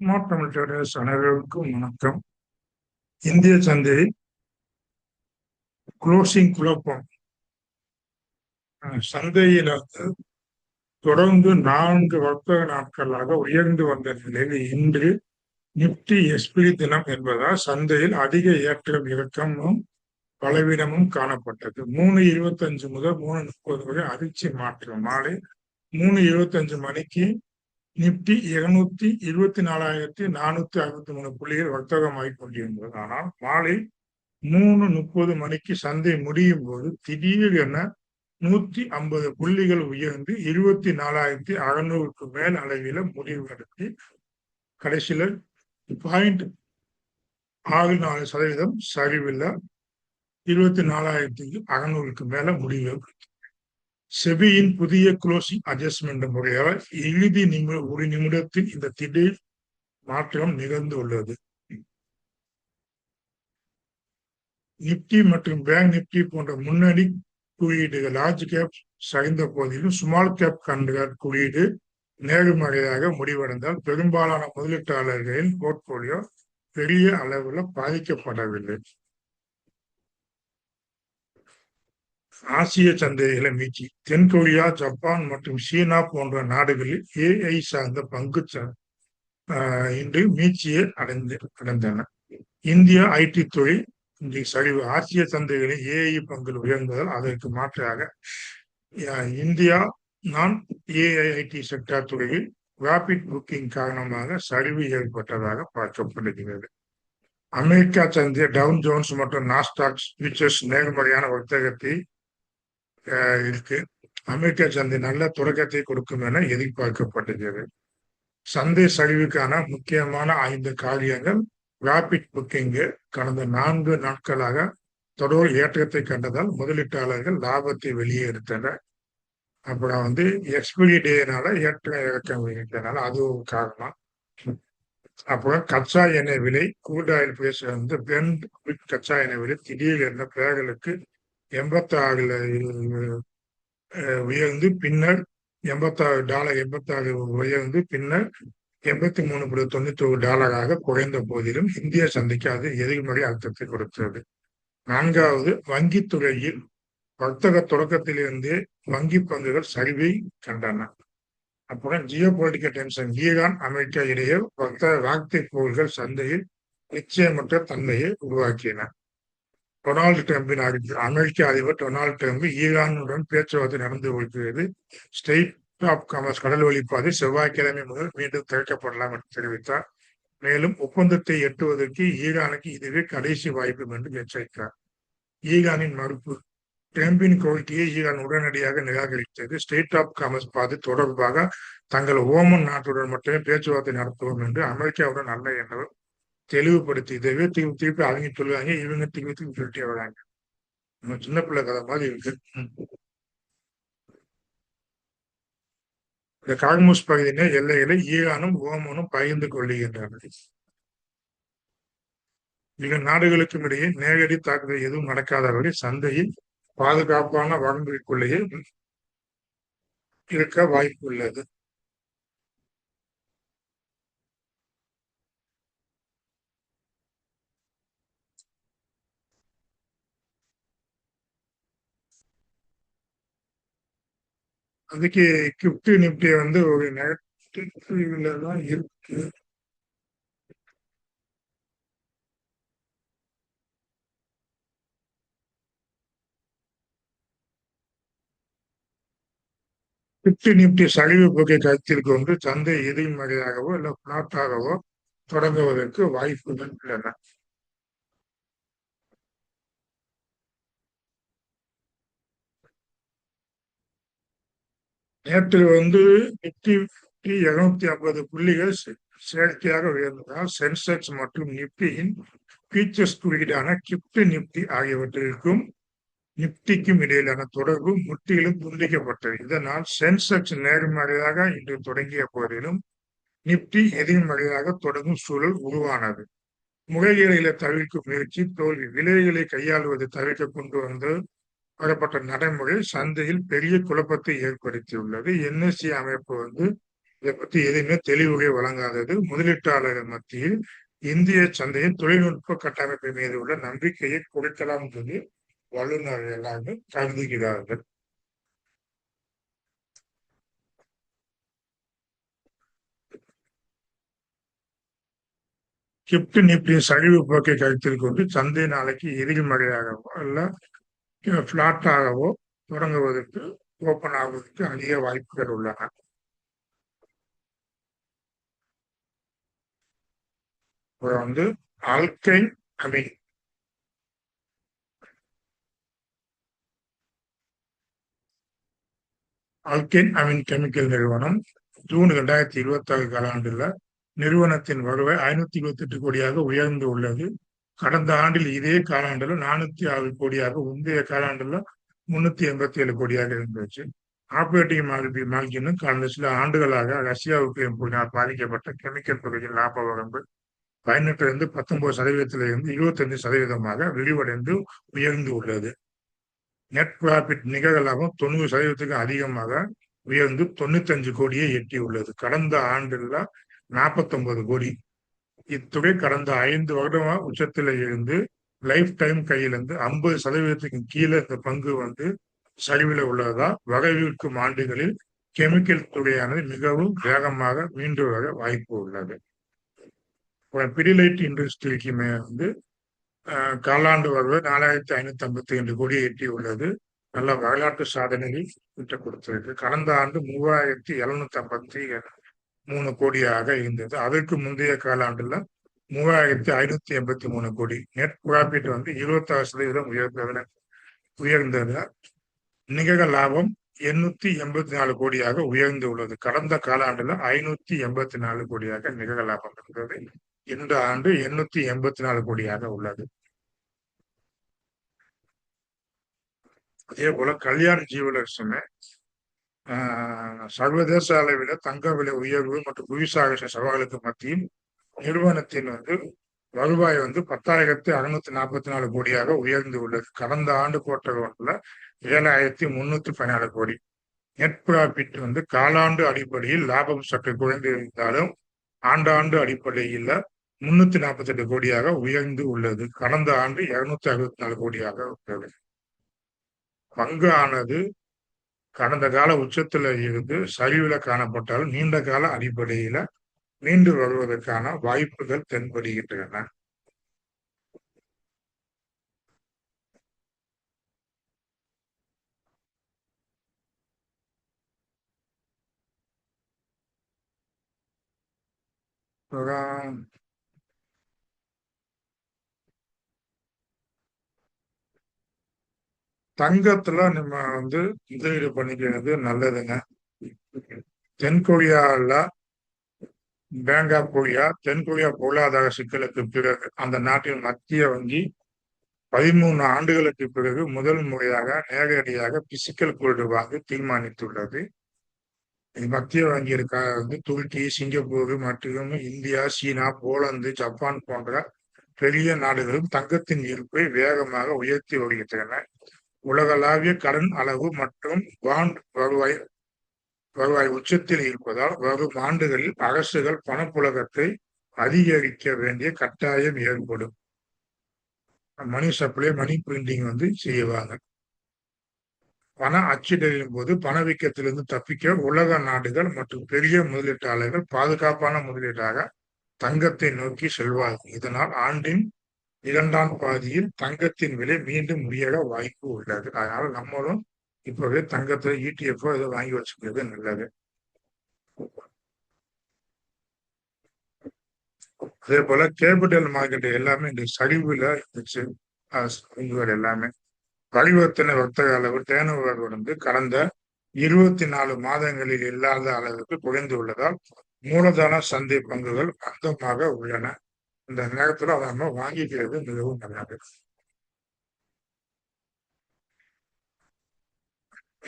மாற்றமிழ் traders அனைவருக்கும் வணக்கம். இந்திய சந்தையில் குளோசிங் குழப்பம். சந்தையில் தொடர்ந்து 4 வர்த்தக நாட்களாக உயர்ந்து வந்த நிலையில் இன்று நிப்டி எஸ்பிரி தினம் என்பதால் சந்தையில் அதிக ஏற்றம் இறக்கமும் பலவீனமும் காணப்பட்டது. 3:25 முதல் 3:30 வரை அதிர்ச்சி மாற்றம். மாலை 3:25 மணிக்கு நிப்டி 224,463 புள்ளிகள் வர்த்தகமாகிக் கொண்டிருந்தது. ஆனால் மாலை 3:30 மணிக்கு சந்தை முடியும் போது திடீரென 150 புள்ளிகள் உயர்ந்து 24,600க்கு மேல் அளவில் முடிவு நடத்தி கடைசியில 0.64% சரிவில் 24,600க்கு மேல முடிவு. செபியின் புதிய குளோசிங் அட்ஜஸ்ட்மெண்ட் முறையால் இறுதி ஒரு நிமிடத்தில் இந்த திடீர் மாற்றம் நிகழ்ந்துள்ளது. நிப்டி மற்றும் பேங்க் நிப்டி போன்ற முன்னணி குறியீடுகள் லார்ஜ் கேப் சரிந்த போதிலும் ஸ்மால் கேப் கண்டுகள் குறியீடு நேர்மறையாக முடிவடைந்தால் பெரும்பாலான முதலீட்டாளர்களின் போர்ட்போலியோ பெரிய அளவில் பாதிக்கப்படவில்லை. ஆசிய சந்தைகளை மீட்சி. தென்கொரியா, ஜப்பான் மற்றும் சீனா போன்ற நாடுகளில் ஏஐ சார்ந்த பங்கு இன்று மீட்சியை அடைந்தன. இந்திய ஐடி தொழில் இன்றைய சரிவு. ஆசிய சந்தைகளில் ஏஐ பங்குகள் உயர்ந்ததால் அதற்கு மாற்றாக இந்தியா நான் ஏஐஐடி செக்டார் துறையில் ராபிட் புக்கிங் காரணமாக சரிவு ஏற்பட்டதாக பார்க்கப்படுகிறது. அமெரிக்கா சந்தை டவுன் ஜோன்ஸ் மற்றும் நாஸ்டாக் ஃபியூச்சர்ஸ் நேர்மறையான வர்த்தகத்தை இருக்கு. அமெரிக்கா சந்தை நல்ல தொடக்கத்தை கொடுக்கும் என எதிர்பார்க்கப்படுகிறது. சந்தை சரிவுக்கான முக்கியமான 5 காரியங்கள். ராபிட் புக்கிங் கடந்த 4 நாட்களாக தொடர் ஏற்றத்தை கண்டதால் முதலீட்டாளர்கள் லாபத்தை வெளியே எடுத்தனர். அப்புறம் எக்ஸ்பிரி டேனால ஏற்ற இறக்கம் இருக்கிறதுனால அது ஒரு காரணம். அப்புறம் கச்சா எண்ணெய் விலை க்ரூட் ஆயில் பிரைஸ் பிரெண்ட் கச்சா எண்ணெய் விலை திடீரென பேரலுக்கு 86 உயர்ந்து பின்னர் $86 உயர்ந்து பின்னர் $83.91 குறைந்த போதிலும் இந்திய சந்தைக்கு அது எதிர்மறை அர்த்தத்தை கொடுத்தது. 4வது, வங்கித்துறையில் வர்த்தக தொடக்கத்திலிருந்தே வங்கி பங்குகள் சரிவை கண்டன. அப்புறம் Jio political tension. Iran America இடையே வர்த்தக வார்த்தை போர்கள் சந்தையில் நிச்சயமற்ற தன்மையை உருவாக்கின. டொனால்டு டிரம்பின் அமெரிக்க அதிபர் டொனால்டு டிரம்ப் ஈரானுடன் பேச்சுவார்த்தை நடந்து வருகிறது. ஸ்டேட் ஆஃப் காமர்ஸ் கடல் வழிப்பாதை செவ்வாய்க்கிழமை முதல் மீண்டும் திறக்கப்படலாம் என்று தெரிவித்தார். மேலும் ஒப்பந்தத்தை எட்டுவதற்கு ஈரானுக்கு இதுவே கடைசி வாய்ப்பு என்று எச்சரித்தார். ஈரானின் மறுப்பு. டிரம்பின் கோரிக்கையை ஈரான் உடனடியாக நிராகரித்தது. ஸ்டேட் ஆஃப் காமர்ஸ் பாதை தொடர்பாக தங்கள் ஓமன் நாட்டுடன் மட்டுமே பேச்சுவார்த்தை நடத்துவோம் என்று அமெரிக்காவுடன் அல்ல என்று தெளிவுபடுத்தி இதவே திருப்பி அவங்க சொல்லுவாங்க, இவங்க திருப்பி சொல்லிட்டே வராங்க. நம்ம சின்ன பிள்ளை கதை மாதிரி இருக்கு. இந்த கார்மூஸ் பகுதியின எல்லைகளை ஈரானும் ஓமனும் பகிர்ந்து கொள்ளுகின்றனர். இரு நாடுகளுக்கும் இடையே நேரடி தாக்குதல் எதுவும் நடக்காதவரை சந்தையில் பாதுகாப்பான வரம்பிற்குள்ளேயே இருக்க வாய்ப்பு உள்ளது. அதுக்கு கிப்ட் நிப்டி ஒரு நெகட்டிவ்ல தான் இருக்கு. கிப்ட் நிப்டி சரிவு போக்கை கருத்தில் கொண்டு சந்தை எதிர்மறையாகவோ இல்ல பிளாட்டாகவோ தொடங்குவதற்கு வாய்ப்புகள் உள்ளன. நேற்று நிப்டி 250 புள்ளிகள் செயற்கையாக உயர்ந்ததால் சென்செக்ஸ் மற்றும் நிப்டியின் ஃபீச்சர்ஸ் குறியீடான கிப்ட் நிப்டி ஆகியவற்றிற்கும் நிப்டிக்கும் இடையிலான தொடர்பு முற்றிலும் துண்டிக்கப்பட்டது. இதனால் சென்செக்ஸ் நேர்மறையாக இன்று தொடங்கிய போதிலும் நிப்டி எதிர்மறையாக தொடங்கும் சூழல் உருவானது. முறைகேடுகளை தவிர்க்கும் முயற்சி தோல்வி. விலைகளை கையாளுவதை தவிர்க்க கொண்டு வரப்பட்ட நடைமுறை சந்தையில் பெரிய குழப்பத்தை ஏற்படுத்தியுள்ளது. என்எஸ்சி அமைப்பு இதை பத்தி எதுவுமே தெளிவுரை வழங்காதது முதலீட்டாளர்கள் மத்தியில் இந்திய சந்தையின் தொழில்நுட்ப கட்டமைப்பு மீது உள்ள நம்பிக்கையை கொடுக்கலாம் என்று வல்லுநர்கள் எல்லாமே கருதுகிறார்கள். கிப்ட் நிப்டியின் சரிவு போக்கை கருத்தில் கொண்டு சந்தை நாளைக்கு எதிர்மறையாகவோ அல்ல பிளாட்டாகவோ தொடங்குவதற்கு ஓப்பன் ஆகுவதற்கு அதிக வாய்ப்புகள் உள்ளன. வந்து alkyne amine alkane amine chemical நிறுவனம் ஜூன் 2026 காலாண்டுல நிறுவனத்தின் வருவாய் 528 கோடியாக உயர்ந்து உள்ளது. கடந்த ஆண்டில் இதே காலாண்டுல 406 கோடியாக, முந்தைய காலாண்டுல 387 கோடியாக இருந்துச்சு. ஆப்ரேட்டிங் மார்ஜினும் கடந்த சில ஆண்டுகளாக ரஷ்யாவுக்கு பாதிக்கப்பட்ட கெமிக்கல் துறையின் லாப வரம்பு 18 19% 25% விரிவடைந்து உயர்ந்து உள்ளது. நெட் ப்ராஃபிட் நிகர லாபம் 90% அதிகமாக உயர்ந்து 95 கோடியை எட்டியுள்ளது. கடந்த ஆண்டுல 49 கோடி. இத்துறை கடந்த 5 வருடமா உச்சத்தில இருந்து லைஃப் டைம் கையிலிருந்து 50% கீழே இந்த பங்கு சரிவில் உள்ளதால் வரவிருக்கும் ஆண்டுகளில் கெமிக்கல் துறையானது மிகவும் வேகமாக மீண்டு வர வாய்ப்பு உள்ளது. பிடிலைட் இண்டஸ்ட்ரிக்குமே காலாண்டு வருவாய் 4552 கோடியை எட்டியுள்ளது. நல்ல வரலாற்று சாதனையை விட்டுக் கொடுத்திருக்கு. கடந்த ஆண்டு 3753 கோடியாக இருந்தது. அதற்கு முந்தைய காலாண்டுல 3583 கோடி. நெட் ப்ராஃபிட் 26% உயர்ந்தது. நிகர லாபம் 884 கோடியாக உயர்ந்து உள்ளது. கடந்த காலாண்டுல 584 கோடியாக நிகர லாபம் இருந்தது. இந்த ஆண்டு 884 கோடியாக உள்ளது. அதே போல கல்யாண் ஜுவல்லர்ஸுமே சர்வதேச அளவில் தங்க விலை உயர்வு மற்றும் புவிசாக சவாலுக்கு மத்தியில் நிறுவனத்தின் வருவாய் 10,644 கோடியாக உயர்ந்து உள்ளது. கடந்த ஆண்டு குவார்டர் 1ல 7,314 கோடி. நெட் ப்ராஃபிட் காலாண்டு அடிப்படையில் லாபம் சற்று குறைந்து இருந்தாலும் ஆண்டாண்டு அடிப்படையில் 348 கோடியாக உயர்ந்து உள்ளது. கடந்த ஆண்டு 264 கோடியாக உள்ளது. பங்கு ஆனது கடந்த கால உச்சத்துல இருந்து சரிவுல காணப்பட்டாலும் நீண்ட கால அடிப்படையில மீண்டு வருவதற்கான வாய்ப்புகள் தென்படுகின்றன. தங்கத்துல நம்ம முதலீடு பண்ணிக்கிறது நல்லதுங்க. தென்கொரியால பேங்க் ஆஃப் கொரியா தென்கொரியா பொருளாதார சிக்கலுக்கு பிறகு அந்த நாட்டின் மத்திய வங்கி 13 ஆண்டுகளுக்கு பிறகு முதல் முறையாக நேரடியாக பிசிக்கல் கோல்டு வாங்க தீர்மானித்துள்ளது. மத்திய வங்கி துருக்கி, சிங்கப்பூர் மற்றும் இந்தியா, சீனா, போலந்து, ஜப்பான் போன்ற பெரிய நாடுகளும் தங்கத்தின் இருப்பை வேகமாக உயர்த்தி வருகின்றன. உலகளாவிய கடன் அளவு மற்றும் பாண்ட் வருவாய் உச்சத்தில் இருப்பதால் வரும் ஆண்டுகளில் அரசுகள் பணப்புழக்கத்தை அதிகரிக்க வேண்டிய கட்டாயம் ஏற்படும். மணி சப்ளை, மணி பிரிண்டிங் செய்வாங்க. பண அச்சிடலின் போது பணவீக்கத்திலிருந்து தப்பிக்க உலக நாடுகள் மற்றும் பெரிய முதலீட்டாளர்கள் பாதுகாப்பான முதலீடாக தங்கத்தை நோக்கி செல்வார்கள். இதனால் ஆண்டின் 2ஆம் பாதியில் தங்கத்தின் விலை மீண்டும் உயர வாய்ப்பு உள்ளது. அதனால நம்மளும் இப்பவே தங்கத்தை ETF இதை வாங்கி வச்சுக்கிறது நல்லது. அதே போல கேபிட்டல் மார்க்கெட் எல்லாமே இந்த சரிவுல இருந்துச்சு. எல்லாமே பரிவர்த்தனை வர்த்தக அளவு டேர்னோவர் கடந்த 24 மாதங்களில் இல்லாத அளவுக்கு குறைந்து உள்ளதால் மூலதன சந்தை பங்குகள் மந்தமாக உள்ளன. இந்த நேரத்துல அதை நம்ம வாங்கிக்கிறது மிகவும் நல்லது.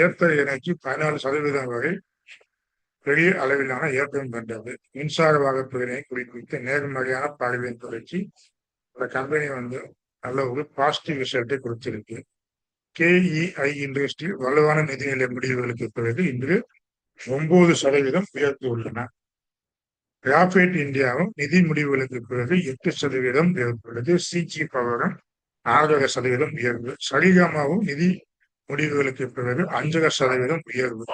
ஏற்ற இணைக்கு 14% வரை பெரிய அளவிலான ஏற்றம் கண்டது. மின்சார வாகத்துறையை குறித்து நேர்மறையான பார்வையின் தொடர்ச்சி இந்த கம்பெனி நல்ல ஒரு பாசிட்டிவ் ரிசல்ட்டை கொடுத்திருக்கு. KEI இண்டஸ்ட்ரி வலுவான நிதிநிலை முடிவுகளுக்கு பிறகு இன்று 9% உயர்ந்துள்ளன. கிராஃபைட் இந்தியாவும் நிதி முடிவுகளுக்கு பிறகு 8% உயர்ந்துள்ளது. சிஜி பவரும் 6% உயர்வு. சரிகமாவும் நிதி முடிவுகளுக்கு பிறகு 5% உயர்வு.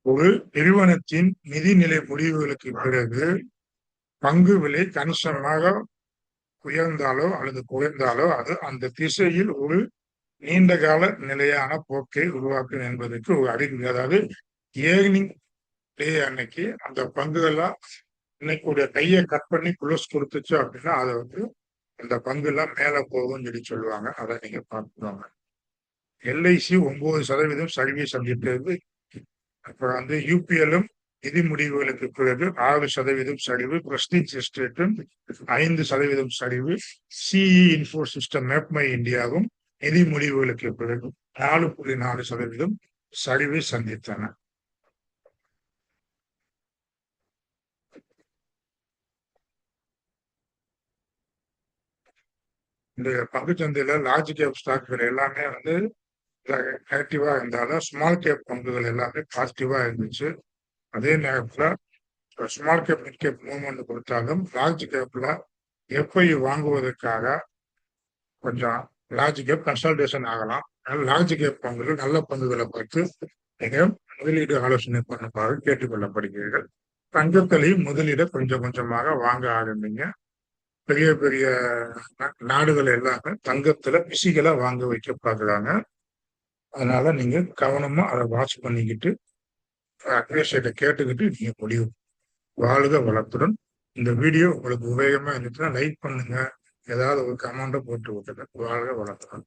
ஒரு நிறுவனத்தின் நிதிநிலை முடிவுகளுக்கு பிறகு பங்கு விலை கணிசமாக உயர்ந்தாலோ அல்லது குறைந்தாலோ அது அந்த திசையில் ஒரு நீண்டகால நிலையான போக்கை உருவாக்கும் என்பதற்கு ஒரு அறிகுறி. அதாவது ஏர்னிங் டே அன்னைக்கு அந்த பங்குகள்லாம் இன்னைக்கு கையை கட் பண்ணி குளோஸ் கொடுத்துச்சு அப்படின்னா அதை அந்த பங்குலாம் மேல போகும்னு சொல்லுவாங்க. அதை நீங்க பார்த்துக்கோங்க. எல்ஐசி 9% சரிவை சந்தித்தது. அப்புறம் யூபிஎல்லும் நிதி முடிவுகளுக்கு பிறகு 6% சரிவு. பிரஸ்டீஜ் எஸ்டேட்டும் 5% சரிவு. சிஇ இன்ஃபோ சிஸ்டம் மேப்மை இந்தியாவும் நிதி முடிவுகளுக்கு பிறகு 4.4% சரிவை சந்தித்தன. இந்த பங்குச்சந்தையில லார்ஜ் கேப் ஸ்டாக்கள் எல்லாமே நெகட்டிவா இருந்தாலும் ஸ்மால் கேப் பங்குகள் எல்லாமே பாசிட்டிவா இருந்துச்சு. அதே நேரத்துல small cap mid cap movement கொடுத்தாலும் லார்ஜ் கேப்ல எஃப்ஐ வாங்குவதற்காக கொஞ்சம் லார்ஜ் கேப் கன்சல்டேஷன் ஆகலாம். லார்ஜ் கேப் பங்குகள் நல்ல பங்குகளை பார்த்து நீங்க முதலீடு ஆலோசனை பண்ணுமாறு கேட்டுக்கொள்ளப்படுகிறீர்கள். தங்கத்திலையும் முதலீடு கொஞ்சம் கொஞ்சமாக வாங்க ஆரம்பிங்க. பெரிய பெரிய நாடுகள் எல்லாமே தங்கத்துல பிசிகளா வாங்க வைக்க பாக்குறாங்க. அதனால நீங்க கவனமா அதை வாட்ச் பண்ணிக்கிட்டு அட்வைஸை கேட்டுக்கிட்டு நீங்க முடிவு. வாழ்க வளத்துடன். இந்த வீடியோ உங்களுக்கு உபயோகமா இருந்துச்சுன்னா லைக் பண்ணுங்க. ஏதாவது ஒரு கமெண்ட்டை போட்டு விட்டுருங்க. வாழ்க வளத்துடன்.